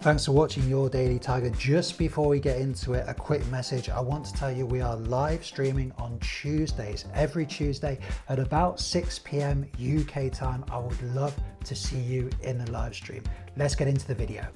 Thanks for watching Your Daily Tiger. Just before we get into it, a quick message. I want to tell you we are live streaming on Tuesdays, every Tuesday at about 6 p.m. UK time. I would love to see you in the live stream. Let's get into the video.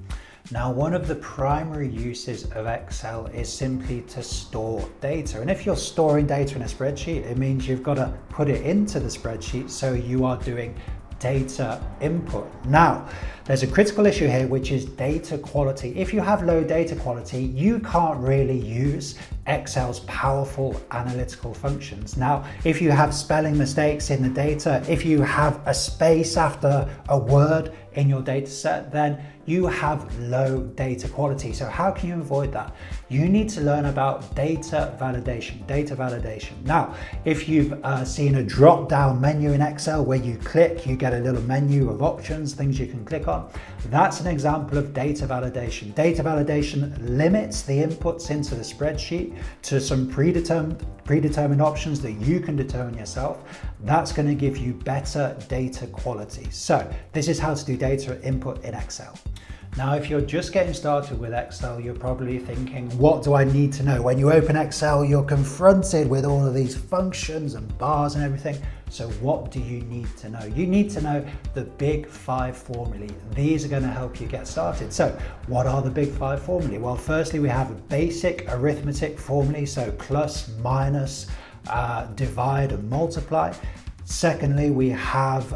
Now, one of the primary uses of Excel is simply to store data. And if you're storing data in a spreadsheet, it means you've got to put it into the spreadsheet, so you are doing data input. Now, there's a critical issue here, which is data quality. If you have low data quality, you can't really use Excel's powerful analytical functions. Now, if you have spelling mistakes in the data, if you have a space after a word in your data set, then you have low data quality. So how can you avoid that? You need to learn about data validation. Now, if you've seen a drop down menu in Excel where you click, you get a little menu of options, things you can click on. That's an example of data validation. Data validation limits the inputs into the spreadsheet to some predetermined options that you can determine yourself. That's going to give you better data quality. So this is how to do data input in Excel. Now, if you're just getting started with Excel, you're probably thinking, what do I need to know? When you open Excel, you're confronted with all of these functions and bars and everything. So what do you need to know? You need to know the big 5 formulae. These are going to help you get started. So what are the big 5 formulae? Well, firstly, we have a basic arithmetic formulae, so plus, minus, divide and multiply. Secondly, we have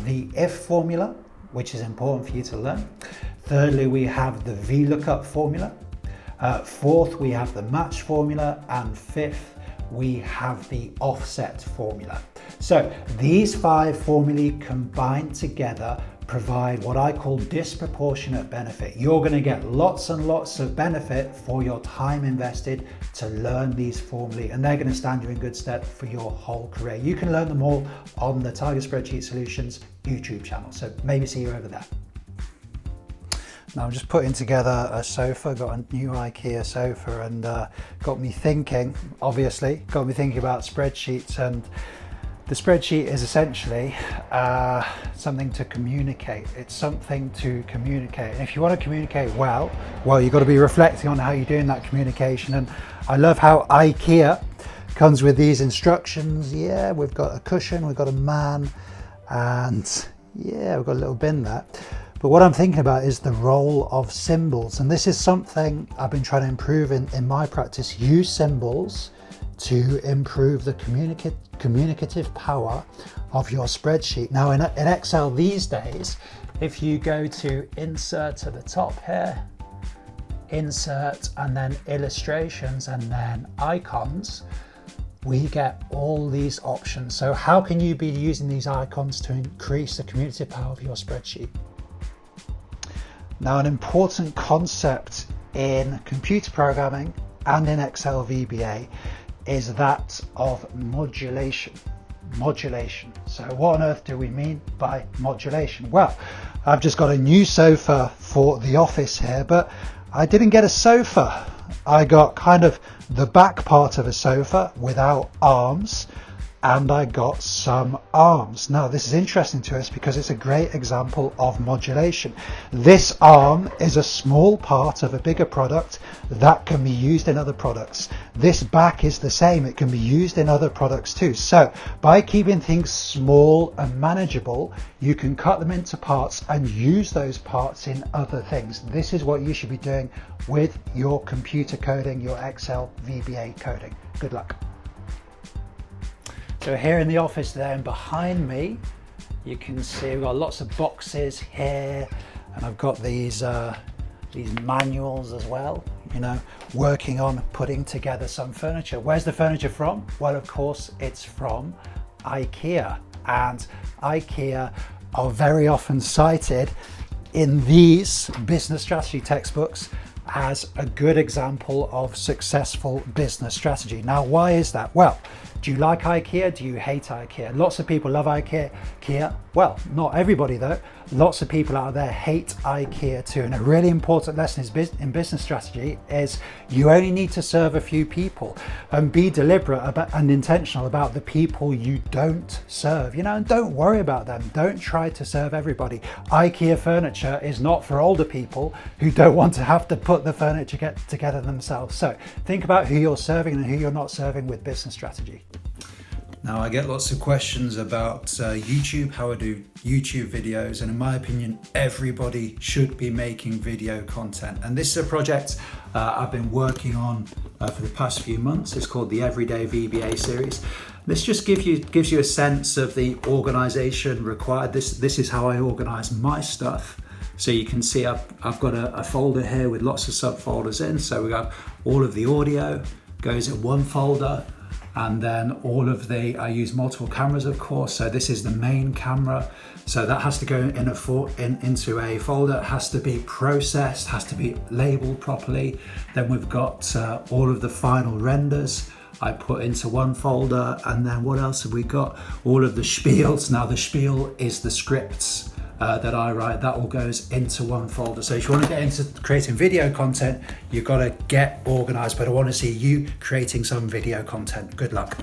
the if formula, which is important for you to learn. Thirdly, we have the VLOOKUP formula. Fourth, we have the match formula. And fifth, we have the offset formula. So these 5 formulae combined together provide what I call disproportionate benefit. You're going to get lots and lots of benefit for your time invested to learn these formulae, and they're going to stand you in good stead for your whole career. You can learn them all on the Tiger Spreadsheet Solutions YouTube channel. So maybe see you over there. Now, I'm just putting together a sofa, got a new Ikea sofa, and got me thinking about spreadsheets. And the spreadsheet is essentially something to communicate. It's something to communicate. And if you want to communicate well, you've got to be reflecting on how you're doing that communication. And I love how Ikea comes with these instructions. Yeah, we've got a cushion, we've got a man, and yeah, we've got a little bin there. But what I'm thinking about is the role of symbols. And this is something I've been trying to improve in my practice. Use symbols to improve the communicative power of your spreadsheet. Now in Excel these days, if you go to insert at the top here, insert and then illustrations and then icons, we get all these options. So how can you be using these icons to increase the communicative power of your spreadsheet? Now, an important concept in computer programming and in Excel VBA is that of modulation. So what on earth do we mean by modulation? Well, I've just got a new sofa for the office here, but I didn't get a sofa. I got kind of the back part of a sofa without arms, and I got some arms. Now, this is interesting to us because it's a great example of modulation. This arm is a small part of a bigger product that can be used in other products. This back is the same. It can be used in other products too. So by keeping things small and manageable, you can cut them into parts and use those parts in other things. This is what you should be doing with your computer coding, your Excel VBA coding. Good luck. So here in the office there, and behind me, you can see we've got lots of boxes here, and I've got these manuals as well, you know, working on putting together some furniture. Where's the furniture from? Well, of course, it's from Ikea, and Ikea are very often cited in these business strategy textbooks as a good example of successful business strategy. Now, why is that? Well, Do you like Ikea? Do you hate Ikea? Lots of people love Ikea. Well, not everybody though. Lots of people out there hate Ikea too. And a really important lesson in business strategy is you only need to serve a few people, and be deliberate about and intentional about the people you don't serve, you know, and don't worry about them. Don't try to serve everybody. Ikea furniture is not for older people who don't want to have to put the furniture together themselves. So think about who you're serving and who you're not serving with business strategy. Now, I get lots of questions about YouTube, how I do YouTube videos, and in my opinion, everybody should be making video content. And this is a project I've been working on for the past few months. It's called the Everyday VBA series. This just gives you a sense of the organization required. This is how I organize my stuff. So you can see I've got a folder here with lots of subfolders in. So we got all of the audio goes in one folder. And then I use multiple cameras, of course. So this is the main camera. So that has to go into a folder. It has to be processed, has to be labeled properly. Then we've got all of the final renders I put into one folder. And then what else have we got? All of the spiels. Now the spiel is the scripts that I write. That all goes into one folder. So if you want to get into creating video content, you've got to get organized, but I want to see you creating some video content. Good luck.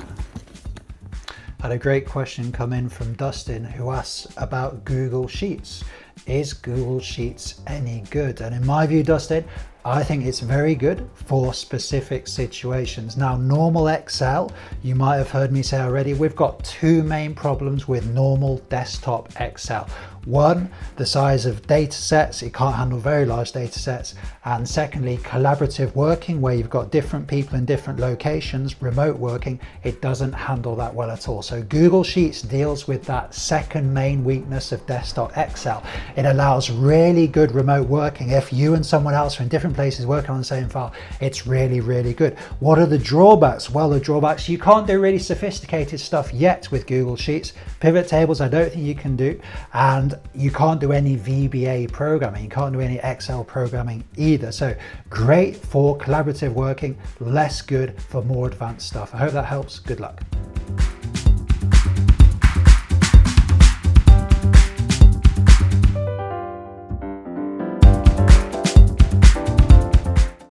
I had a great question come in from Dustin, who asks about Google Sheets. Is Google Sheets any good? And in my view, Dustin, I think it's very good for specific situations. Now, normal Excel, you might have heard me say already, we've got two main problems with normal desktop Excel. One, the size of data sets, it can't handle very large data sets. And secondly, collaborative working, where you've got different people in different locations, remote working, it doesn't handle that well at all. So Google Sheets deals with that second main weakness of desktop Excel. It allows really good remote working. If you and someone else are in different places working on the same file, it's really, really good. What are the drawbacks? Well, the drawbacks, you can't do really sophisticated stuff yet with Google Sheets. Pivot tables, I don't think you can do. And you can't do any VBA programming. You can't do any Excel programming either. So great for collaborative working, less good for more advanced stuff. I hope that helps. Good luck.